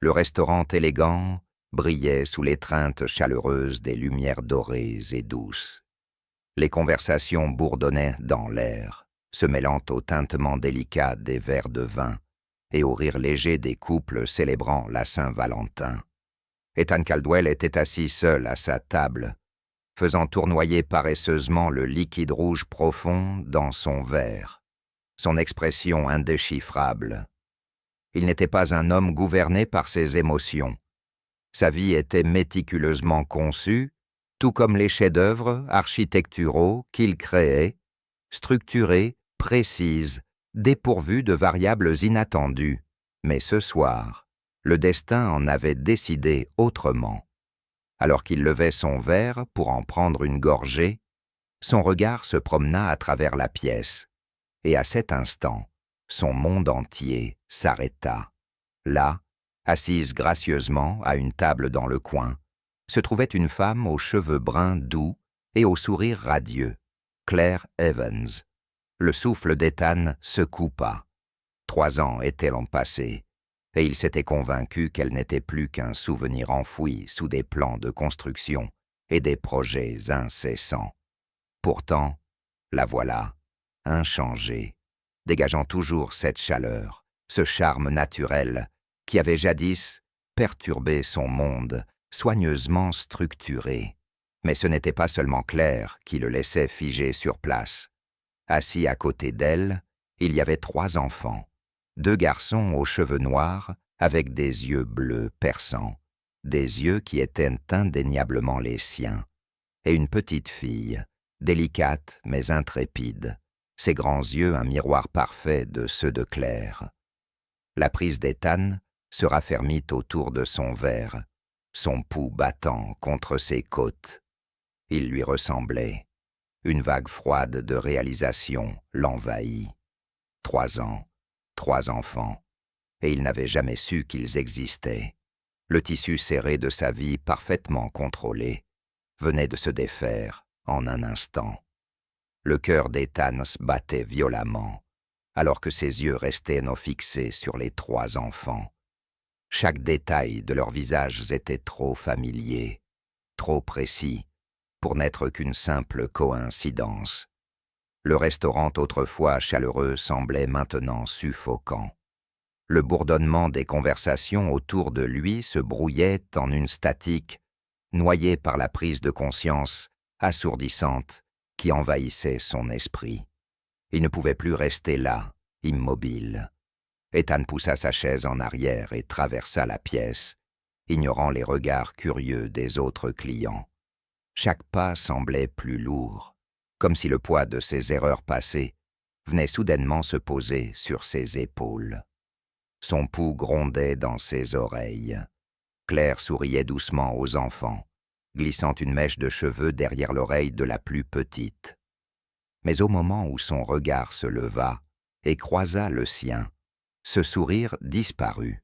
Le restaurant élégant brillait sous l'étreinte chaleureuse des lumières dorées et douces. Les conversations bourdonnaient dans l'air, se mêlant au tintement délicat des verres de vin et au rire léger des couples célébrant la Saint-Valentin. Ethan Caldwell était assis seul à sa table, faisant tournoyer paresseusement le liquide rouge profond dans son verre, son expression indéchiffrable. Il n'était pas un homme gouverné par ses émotions. Sa vie était méticuleusement conçue, tout comme les chefs-d'œuvre architecturaux qu'il créait, structurés, précises, dépourvus de variables inattendues. Mais ce soir, le destin en avait décidé autrement. Alors qu'il levait son verre pour en prendre une gorgée, son regard se promena à travers la pièce, et à cet instant, son monde entier s'arrêta. Là, assise gracieusement à une table dans le coin, se trouvait une femme aux cheveux bruns doux et au sourire radieux, Claire Evans. Le souffle d'Ethan se coupa. 3 ans étaient l'an passé, et il s'était convaincu qu'elle n'était plus qu'un souvenir enfoui sous des plans de construction et des projets incessants. Pourtant, la voilà, inchangée, dégageant toujours cette chaleur, ce charme naturel qui avait jadis perturbé son monde, soigneusement structuré. Mais ce n'était pas seulement Claire qui le laissait figé sur place. Assis à côté d'elle, il y avait 3 enfants, 2 garçons aux cheveux noirs avec des yeux bleus perçants, des yeux qui étaient indéniablement les siens, et une petite fille, délicate mais intrépide, ses grands yeux un miroir parfait de ceux de Claire. La prise d'Ethan se raffermit autour de son verre, son pouls battant contre ses côtes. Il lui ressemblait. Une vague froide de réalisation l'envahit. 3 ans, 3 enfants, et il n'avait jamais su qu'ils existaient. Le tissu serré de sa vie parfaitement contrôlé venait de se défaire en un instant. Le cœur d'Ethan battait violemment, alors que ses yeux restaient non fixés sur les 3 enfants. Chaque détail de leurs visages était trop familier, trop précis, pour n'être qu'une simple coïncidence. Le restaurant autrefois chaleureux semblait maintenant suffocant. Le bourdonnement des conversations autour de lui se brouillait en une statique, noyée par la prise de conscience assourdissante qui envahissait son esprit. Il ne pouvait plus rester là, immobile. Ethan poussa sa chaise en arrière et traversa la pièce, ignorant les regards curieux des autres clients. Chaque pas semblait plus lourd, comme si le poids de ses erreurs passées venait soudainement se poser sur ses épaules. Son pouls grondait dans ses oreilles. Claire souriait doucement aux enfants, glissant une mèche de cheveux derrière l'oreille de la plus petite. Mais au moment où son regard se leva et croisa le sien, ce sourire disparut.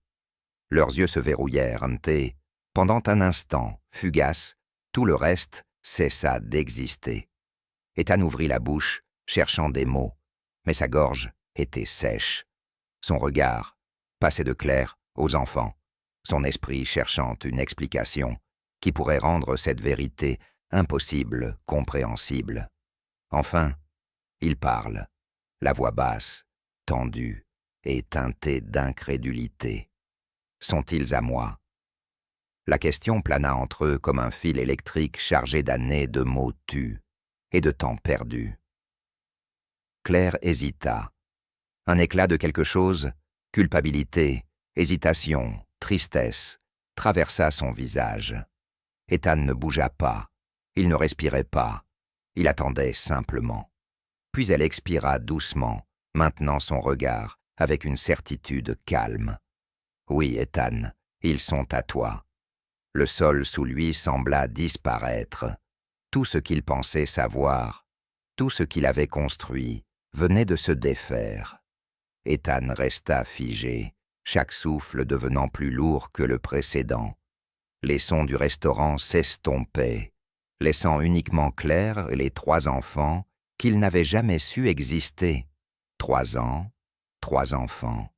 Leurs yeux se verrouillèrent et, pendant un instant, fugace, tout le reste cessa d'exister. Ethan ouvrit la bouche, cherchant des mots, mais sa gorge était sèche. Son regard passait de Claire aux enfants, son esprit cherchant une explication qui pourrait rendre cette vérité impossible, compréhensible. Enfin, il parle, la voix basse, tendue et teintée d'incrédulité. Sont-ils à moi? La question plana entre eux comme un fil électrique chargé d'années de mots tus et de temps perdu. Claire hésita. Un éclat de quelque chose, culpabilité, hésitation, tristesse, traversa son visage. Ethan ne bougea pas, il ne respirait pas, il attendait simplement. Puis elle expira doucement, maintenant son regard avec une certitude calme. « Oui, Ethan, ils sont à toi. » Le sol sous lui sembla disparaître. Tout ce qu'il pensait savoir, tout ce qu'il avait construit, venait de se défaire. Ethan resta figé, chaque souffle devenant plus lourd que le précédent. Les sons du restaurant s'estompaient, laissant uniquement Claire et les 3 enfants qu'il n'avait jamais su exister. 3 ans, 3 enfants.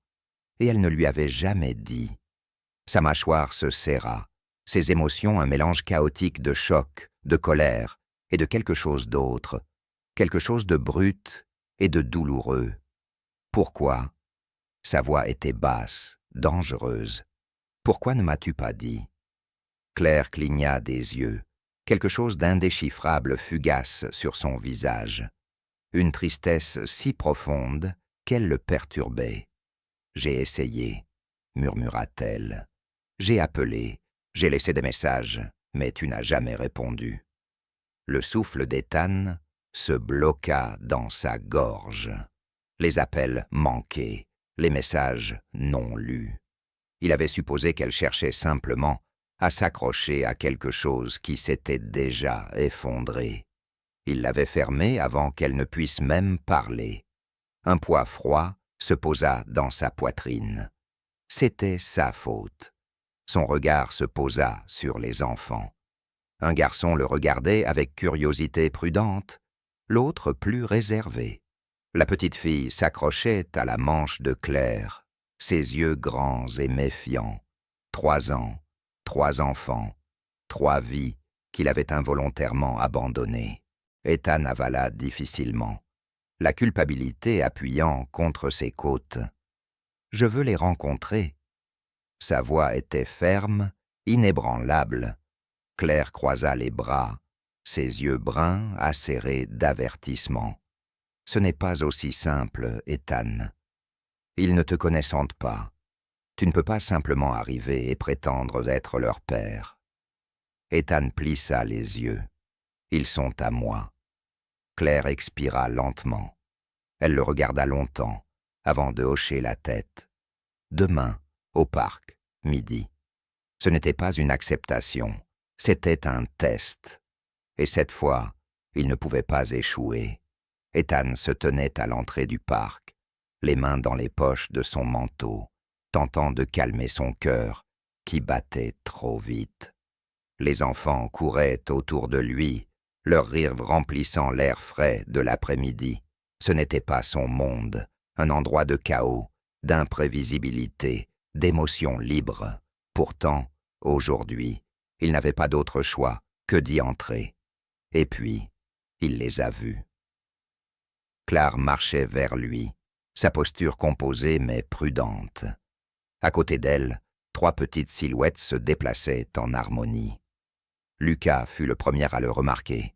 Et elle ne lui avait jamais dit. Sa mâchoire se serra, ses émotions un mélange chaotique de choc, de colère et de quelque chose d'autre, quelque chose de brut et de douloureux. Pourquoi? Sa voix était basse, dangereuse. Pourquoi ne m'as-tu pas dit? Claire cligna des yeux. Quelque chose d'indéchiffrable fugace sur son visage. Une tristesse si profonde qu'elle le perturbait. « J'ai essayé, » murmura-t-elle. « J'ai appelé, j'ai laissé des messages, mais tu n'as jamais répondu. » Le souffle d'Ethan se bloqua dans sa gorge. Les appels manqués, les messages non lus. Il avait supposé qu'elle cherchait simplement à s'accrocher à quelque chose qui s'était déjà effondré. Il l'avait fermée avant qu'elle ne puisse même parler. Un poids froid se posa dans sa poitrine. C'était sa faute. Son regard se posa sur les enfants. Un garçon le regardait avec curiosité prudente, l'autre plus réservé. La petite fille s'accrochait à la manche de Claire, ses yeux grands et méfiants. 3 ans, 3 enfants, 3 vies qu'il avait involontairement abandonnées. Ethan avala difficilement, la culpabilité appuyant contre ses côtes. « Je veux les rencontrer. » Sa voix était ferme, inébranlable. Claire croisa les bras, ses yeux bruns acérés d'avertissement. « Ce n'est pas aussi simple, Ethan. Ils ne te connaissent pas. Tu ne peux pas simplement arriver et prétendre être leur père. » Ethan plissa les yeux. « Ils sont à moi. » Claire expira lentement. Elle le regarda longtemps, avant de hocher la tête. « Demain, au parc, midi. » Ce n'était pas une acceptation, c'était un test. Et cette fois, il ne pouvait pas échouer. Ethan se tenait à l'entrée du parc, les mains dans les poches de son manteau, tentant de calmer son cœur, qui battait trop vite. Les enfants couraient autour de lui, leur rire remplissant l'air frais de l'après-midi. Ce n'était pas son monde, un endroit de chaos, d'imprévisibilité, d'émotions libres. Pourtant, aujourd'hui, il n'avait pas d'autre choix que d'y entrer. Et puis, il les a vus. Claire marchait vers lui, sa posture composée mais prudente. À côté d'elle, 3 petites silhouettes se déplaçaient en harmonie. Lucas fut le premier à le remarquer.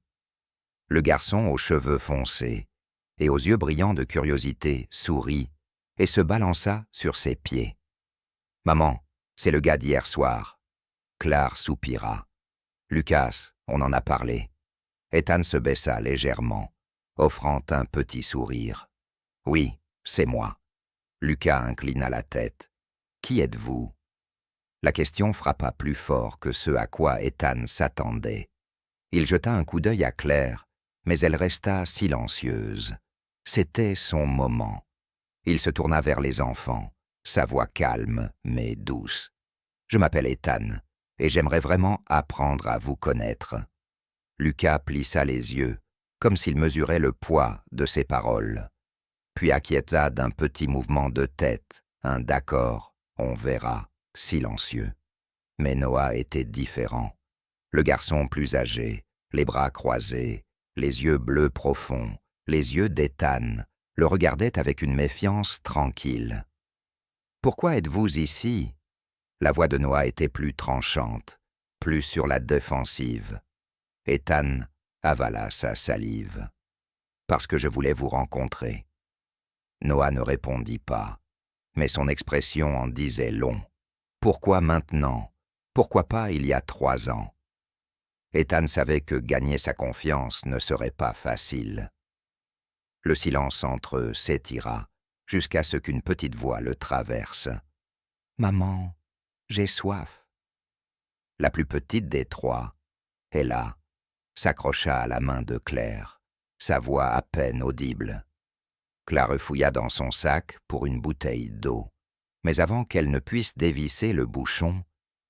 Le garçon aux cheveux foncés et aux yeux brillants de curiosité sourit et se balança sur ses pieds. « Maman, c'est le gars d'hier soir. » Claire soupira. « Lucas, on en a parlé. » Ethan se baissa légèrement, offrant un petit sourire. « Oui, c'est moi. » Lucas inclina la tête. « Qui êtes-vous » La question frappa plus fort que ce à quoi Ethan s'attendait. Il jeta un coup d'œil à Claire, mais elle resta silencieuse. C'était son moment. Il se tourna vers les enfants, sa voix calme mais douce. « Je m'appelle Ethan, et j'aimerais vraiment apprendre à vous connaître. » Lucas plissa les yeux, comme s'il mesurait le poids de ses paroles, puis acquiesça d'un petit mouvement de tête, un d'accord, on verra, silencieux. Mais Noah était différent. Le garçon plus âgé, les bras croisés, les yeux bleus profonds, les yeux d'Ethan, le regardait avec une méfiance tranquille. « Pourquoi êtes-vous ici ?» La voix de Noah était plus tranchante, plus sur la défensive. Ethan avala sa salive. « Parce que je voulais vous rencontrer. » Noah ne répondit pas, mais son expression en disait long. Pourquoi maintenant? Pourquoi pas il y a 3 ans? Ethan savait que gagner sa confiance ne serait pas facile. Le silence entre eux s'étira, jusqu'à ce qu'une petite voix le traverse. « Maman, j'ai soif. » La plus petite des 3, Ella, s'accrocha à la main de Claire, sa voix à peine audible. Claire fouilla dans son sac pour une bouteille d'eau, mais avant qu'elle ne puisse dévisser le bouchon,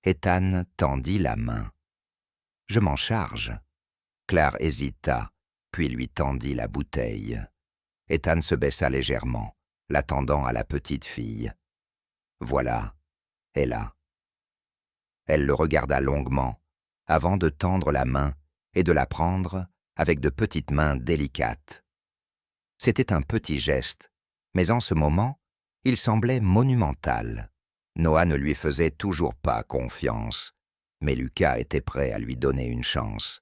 Ethan tendit la main. « Je m'en charge. » Claire hésita, puis lui tendit la bouteille. Ethan se baissa légèrement, la tendant à la petite fille. « Voilà, Ella. » Elle le regarda longuement, avant de tendre la main et de la prendre avec de petites mains délicates. C'était un petit geste, mais en ce moment, il semblait monumental. Noah ne lui faisait toujours pas confiance, mais Lucas était prêt à lui donner une chance,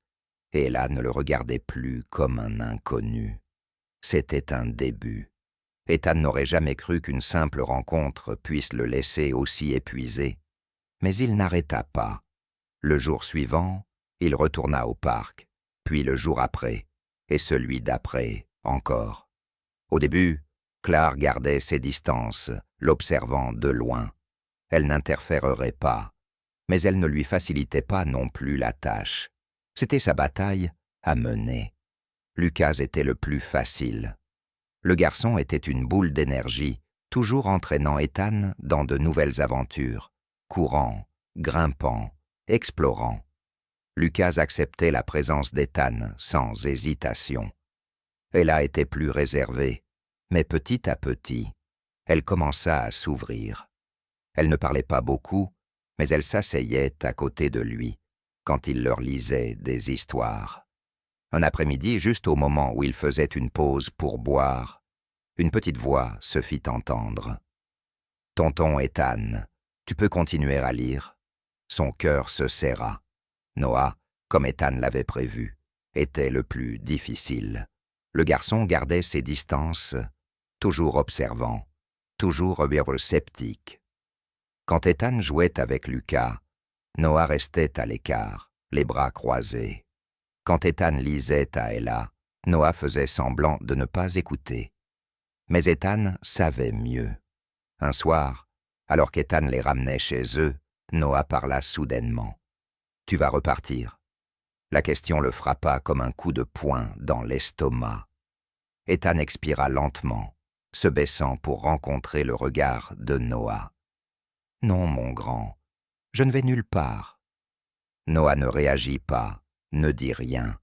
et Ella ne le regardait plus comme un inconnu. C'était un début. Ethan n'aurait jamais cru qu'une simple rencontre puisse le laisser aussi épuisé, mais il n'arrêta pas. Le jour suivant, il retourna au parc, puis le jour après, et celui d'après encore. Au début, Claire gardait ses distances, l'observant de loin. Elle n'interférerait pas, mais elle ne lui facilitait pas non plus la tâche. C'était sa bataille à mener. Lucas était le plus facile. Le garçon était une boule d'énergie, toujours entraînant Ethan dans de nouvelles aventures, courant, grimpant, explorant. Lucas acceptait la présence d'Ethan sans hésitation. Ella était plus réservée, mais petit à petit, elle commença à s'ouvrir. Elle ne parlait pas beaucoup, mais elle s'asseyait à côté de lui, quand il leur lisait des histoires. Un après-midi, juste au moment où il faisait une pause pour boire, une petite voix se fit entendre. « Tonton Ethan, tu peux continuer à lire ?» Son cœur se serra. Noah, comme Ethan l'avait prévu, était le plus difficile. Le garçon gardait ses distances, toujours observant, toujours sceptique. Quand Ethan jouait avec Lucas, Noah restait à l'écart, les bras croisés. Quand Ethan lisait à Ella, Noah faisait semblant de ne pas écouter. Mais Ethan savait mieux. Un soir, alors qu'Ethan les ramenait chez eux, Noah parla soudainement. « Tu vas repartir ?» La question le frappa comme un coup de poing dans l'estomac. Ethan expira lentement, se baissant pour rencontrer le regard de Noah. « Non, mon grand, je ne vais nulle part. » Noah ne réagit pas, ne dit rien.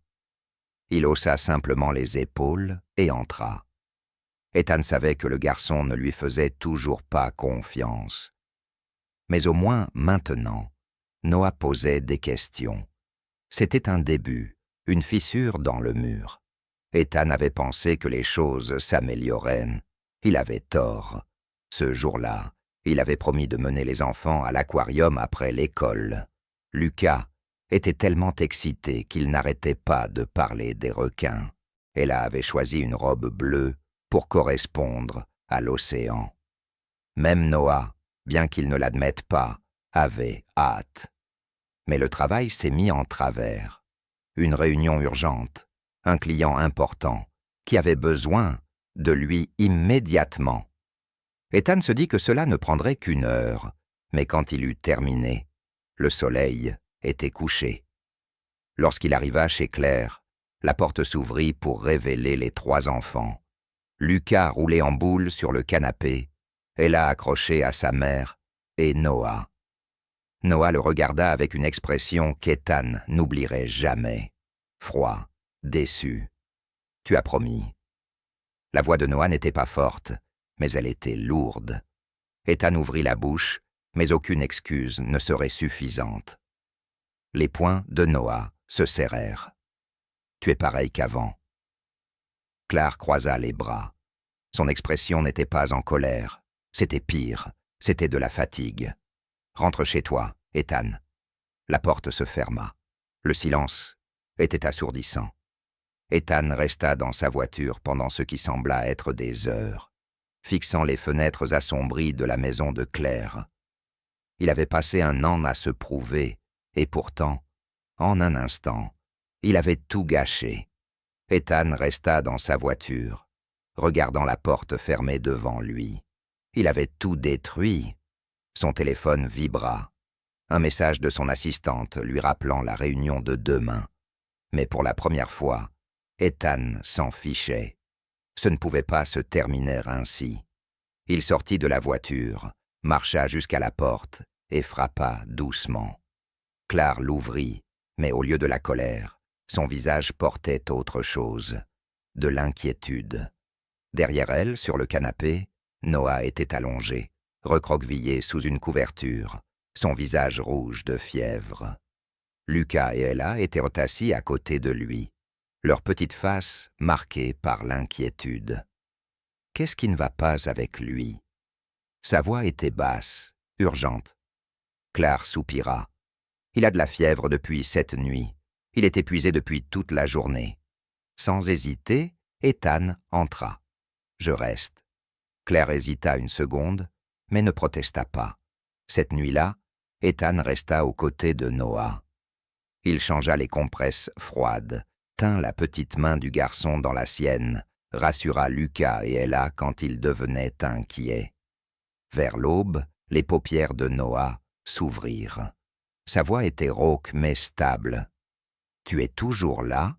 Il haussa simplement les épaules et entra. Ethan savait que le garçon ne lui faisait toujours pas confiance. Mais au moins maintenant, Noah posait des questions. C'était un début, une fissure dans le mur. Ethan avait pensé que les choses s'amélioraient. Il avait tort. Ce jour-là, il avait promis de mener les enfants à l'aquarium après l'école. Lucas était tellement excité qu'il n'arrêtait pas de parler des requins. Ella avait choisi une robe bleue pour correspondre à l'océan. Même Noah, bien qu'il ne l'admette pas, avait hâte. Mais le travail s'est mis en travers. Une réunion urgente, un client important, qui avait besoin de lui immédiatement. Ethan se dit que cela ne prendrait qu'1 heure, mais quand il eut terminé, le soleil était couché. Lorsqu'il arriva chez Claire, la porte s'ouvrit pour révéler les 3 enfants. Lucas roulé en boule sur le canapé, Ella accrochée à sa mère, et Noah. Noah le regarda avec une expression qu'Ethan n'oublierait jamais. Froid, déçu. « Tu as promis. » La voix de Noah n'était pas forte, mais elle était lourde. Ethan ouvrit la bouche, mais aucune excuse ne serait suffisante. Les poings de Noah se serrèrent. « Tu es pareil qu'avant. » Claire croisa les bras. Son expression n'était pas en colère. C'était pire, c'était de la fatigue. « Rentre chez toi, Ethan. » La porte se ferma. Le silence était assourdissant. Ethan resta dans sa voiture pendant ce qui sembla être des heures, fixant les fenêtres assombries de la maison de Claire. Il avait passé 1 an à se prouver, et pourtant, en un instant, il avait tout gâché. Ethan resta dans sa voiture, regardant la porte fermée devant lui. Il avait tout détruit. Son téléphone vibra. Un message de son assistante lui rappelant la réunion de demain. Mais pour la première fois, Ethan s'en fichait. Ce ne pouvait pas se terminer ainsi. Il sortit de la voiture, marcha jusqu'à la porte et frappa doucement. Claire l'ouvrit, mais au lieu de la colère, son visage portait autre chose, de l'inquiétude. Derrière elle, sur le canapé, Noah était allongé, recroquevillé sous une couverture, son visage rouge de fièvre. Lucas et Ella étaient assis à côté de lui, leurs petites faces marquées par l'inquiétude. Qu'est-ce qui ne va pas avec lui? Sa voix était basse, urgente. Claire soupira. Il a de la fièvre depuis cette nuit. Il est épuisé depuis toute la journée. Sans hésiter, Ethan entra. Je reste. Claire hésita une seconde, mais ne protesta pas. Cette nuit-là, Ethan resta aux côtés de Noah. Il changea les compresses froides, tint la petite main du garçon dans la sienne, rassura Lucas et Ella quand ils devenaient inquiets. Vers l'aube, les paupières de Noah s'ouvrirent. Sa voix était rauque mais stable. « Tu es toujours là ?»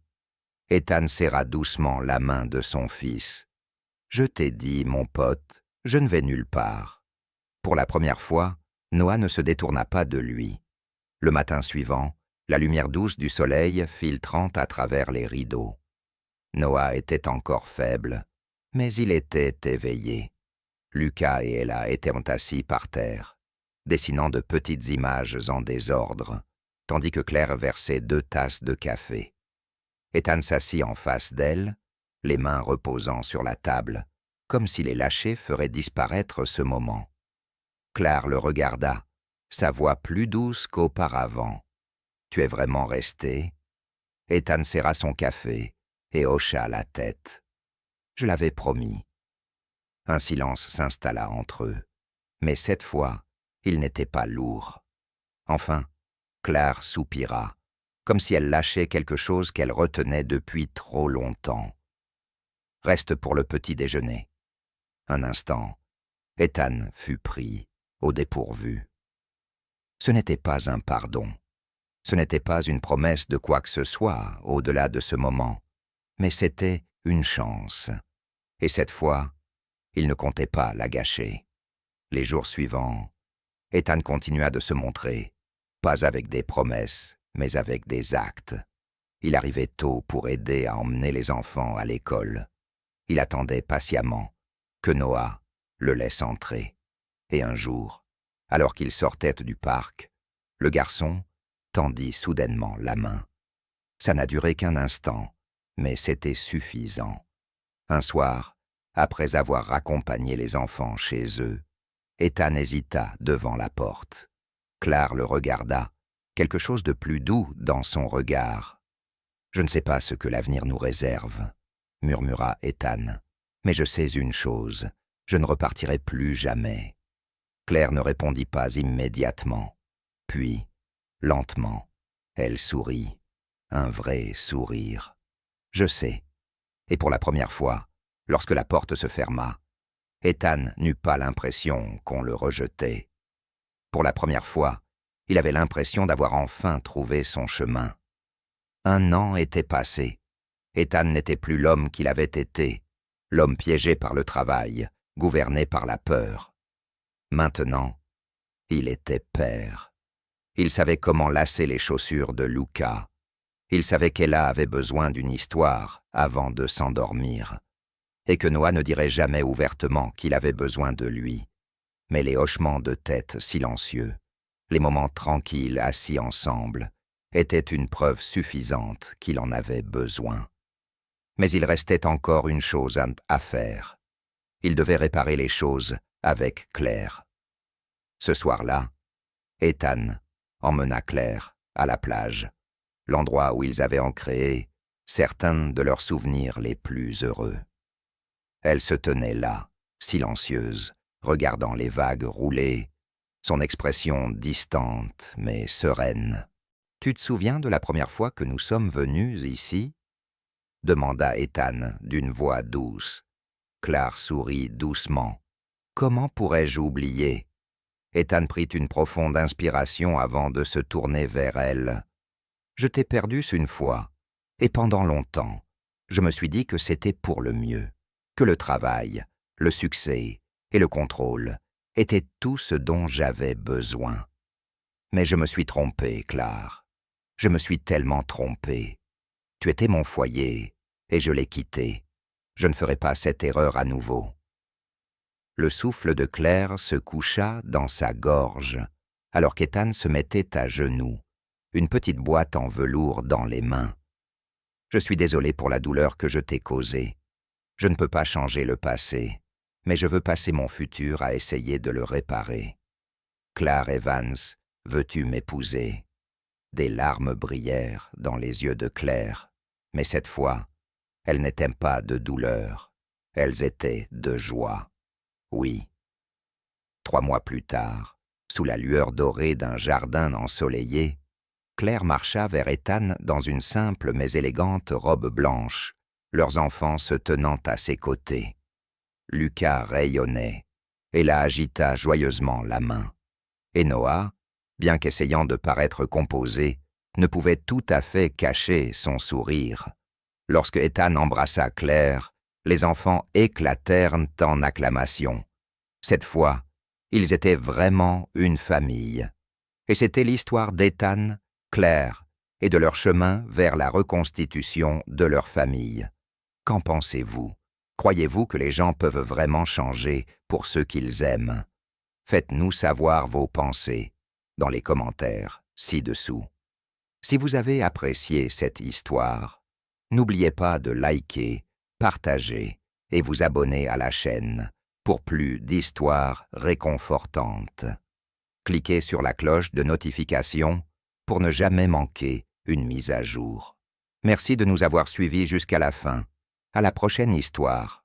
Ethan serra doucement la main de son fils. « Je t'ai dit, mon pote, je ne vais nulle part. » Pour la première fois, Noah ne se détourna pas de lui. Le matin suivant, la lumière douce du soleil filtrant à travers les rideaux. Noah était encore faible, mais il était éveillé. Lucas et Ella étaient assis par terre, dessinant de petites images en désordre, tandis que Claire versait 2 tasses de café. Ethan s'assit en face d'elle, les mains reposant sur la table, comme si les lâcher ferait disparaître ce moment. Claire le regarda, sa voix plus douce qu'auparavant. « Tu es vraiment resté ?» Ethan serra son café et hocha la tête. « Je l'avais promis. » Un silence s'installa entre eux, mais cette fois, il n'était pas lourd. Enfin, Claire soupira, comme si elle lâchait quelque chose qu'elle retenait depuis trop longtemps. « Reste pour le petit déjeuner. » Un instant, Ethan fut pris au dépourvu. Ce n'était pas un pardon. Ce n'était pas une promesse de quoi que ce soit au-delà de ce moment, mais c'était une chance. Et cette fois, il ne comptait pas la gâcher. Les jours suivants, Ethan continua de se montrer, pas avec des promesses, mais avec des actes. Il arrivait tôt pour aider à emmener les enfants à l'école. Il attendait patiemment que Noah le laisse entrer. Et un jour, alors qu'il sortait du parc, le garçon tendit soudainement la main. Ça n'a duré qu'un instant, mais c'était suffisant. Un soir, après avoir raccompagné les enfants chez eux, Ethan hésita devant la porte. Claire le regarda, quelque chose de plus doux dans son regard. « Je ne sais pas ce que l'avenir nous réserve, » murmura Ethan, « mais je sais une chose, je ne repartirai plus jamais. » Claire ne répondit pas immédiatement. Puis, lentement, elle sourit, un vrai sourire. « Je sais. » Et pour la première fois, lorsque la porte se ferma, Ethan n'eut pas l'impression qu'on le rejetait. Pour la première fois, il avait l'impression d'avoir enfin trouvé son chemin. 1 an était passé. Ethan n'était plus l'homme qu'il avait été, l'homme piégé par le travail, gouverné par la peur. Maintenant, il était père. Il savait comment lasser les chaussures de Lucas. Il savait qu'Ella avait besoin d'une histoire avant de s'endormir, et que Noah ne dirait jamais ouvertement qu'il avait besoin de lui. Mais les hochements de tête silencieux, les moments tranquilles assis ensemble, étaient une preuve suffisante qu'il en avait besoin. Mais il restait encore une chose à faire. Il devait réparer les choses avec Claire. Ce soir-là, Ethan emmena Claire à la plage, l'endroit où ils avaient ancré certains de leurs souvenirs les plus heureux. Elle se tenait là, silencieuse, regardant les vagues rouler, son expression distante mais sereine. « Tu te souviens de la première fois que nous sommes venus ici ?» demanda Ethan d'une voix douce. Claire sourit doucement. « Comment pourrais-je oublier ?» Ethan prit une profonde inspiration avant de se tourner vers elle. « Je t'ai perdue une fois, et pendant longtemps, je me suis dit que c'était pour le mieux, que le travail, le succès et le contrôle étaient tout ce dont j'avais besoin. Mais je me suis trompé, Claire. Je me suis tellement trompé. Tu étais mon foyer, et je l'ai quitté. Je ne ferai pas cette erreur à nouveau. » Le souffle de Claire se coucha dans sa gorge. alors qu'Ethan se mettait à genoux, une petite boîte en velours dans les mains. « Je suis désolé pour la douleur que je t'ai causée. Je ne peux pas changer le passé, mais je veux passer mon futur à essayer de le réparer. Claire Evans, veux-tu m'épouser ?» Des larmes brillèrent dans les yeux de Claire, mais cette fois, elles n'étaient pas de douleur, elles étaient de joie. Oui. 3 mois plus tard, sous la lueur dorée d'un jardin ensoleillé, Claire marcha vers Ethan dans une simple mais élégante robe blanche, leurs enfants se tenant à ses côtés. Lucas rayonnait et la agita joyeusement la main. Et Noah, bien qu'essayant de paraître composé, ne pouvait tout à fait cacher son sourire. Lorsque Ethan embrassa Claire, les enfants éclatèrent en acclamations. Cette fois, ils étaient vraiment une famille. Et c'était l'histoire d'Ethan, Claire, et de leur chemin vers la reconstitution de leur famille. Qu'en pensez-vous? Croyez-vous que les gens peuvent vraiment changer pour ceux qu'ils aiment? Faites-nous savoir vos pensées dans les commentaires ci-dessous. Si vous avez apprécié cette histoire, n'oubliez pas de liker, partager et vous abonner à la chaîne pour plus d'histoires réconfortantes. Cliquez sur la cloche de notification pour ne jamais manquer une mise à jour. Merci de nous avoir suivis jusqu'à la fin. À la prochaine histoire.